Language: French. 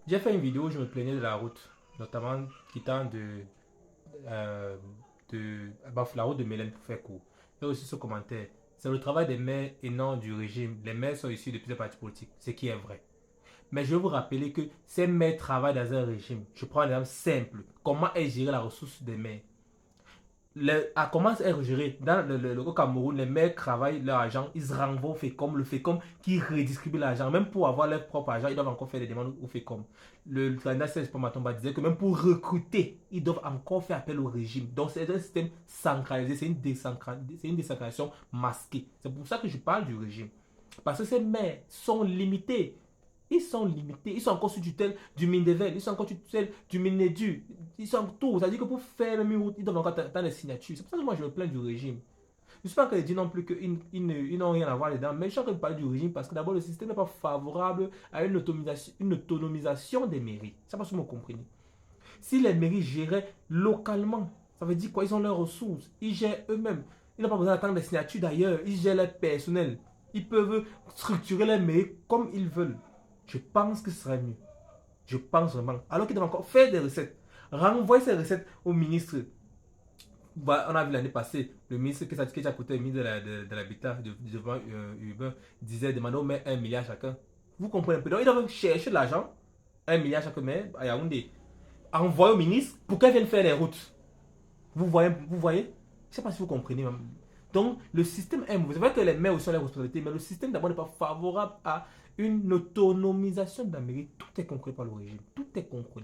J'ai fait une vidéo où je me plaignais de la route, notamment quittant euh, la route de Mélène pour faire court. Il y a aussi ce commentaire. C'est le travail des maires et non du régime. Les maires sont issus de plusieurs partis politiques, ce qui est vrai. Mais je vais vous rappeler que ces maires travaillent dans un régime. Je prends un exemple simple. Comment est gérée la ressource des maires? Comment est géré dans au Cameroun, les maires travaillent leur argent, ils renvoient au FECOM, le FECOM qui redistribue l'argent. Même pour avoir leur propre argent, ils doivent encore faire des demandes au FECOM. Le candidat Serge Matomba disait que même pour recruter, ils doivent encore faire appel au régime. Donc c'est un système centralisé, c'est une décentralisation masquée. C'est pour ça que je parle du régime. Parce que ces maires sont limités. Ils sont limités. Ils sont encore sous tutelle du Mindevel. Ils sont encore sous tutelle du Minedu. Ils sont tout. C'est-à-dire que pour faire le mur, ils doivent encore attendre les signatures. C'est pour ça que moi, je me plains du régime. Je ne suis pas en train de dire non plus qu'ils n'ont rien à voir dedans, mais je suis en train de parler du régime parce que d'abord, le système n'est pas favorable à une autonomisation des mairies. Ça pas si vous me comprenez. Si les mairies géraient localement, ça veut dire quoi? Ils ont leurs ressources. Ils gèrent eux-mêmes. Ils n'ont pas besoin d'attendre des signatures d'ailleurs. Ils gèrent leur personnel. Ils peuvent structurer les mairies comme ils veulent. Je pense que ce serait mieux. Je pense vraiment. Alors qu'ils doivent encore faire des recettes. Renvoyer ces recettes au ministre. Voilà, on a vu l'année passée, le ministre qui est à côté, le ministre de l'Habitat, devant Uber, disait demander aux maires 1 milliard chacun. Vous comprenez un peu. Donc ils doivent chercher de l'argent, 1 milliard chaque maire, à Yaoundé, envoyer au ministre pour qu'elle vienne faire les routes. Vous voyez? Je ne sais pas si vous comprenez. Donc le système est mauvais. C'est vrai que les maires aussi ont les responsabilités, mais le système d'abord n'est pas favorable à une autonomisation de la mairie. Tout est concret par le régime. Tout est concret.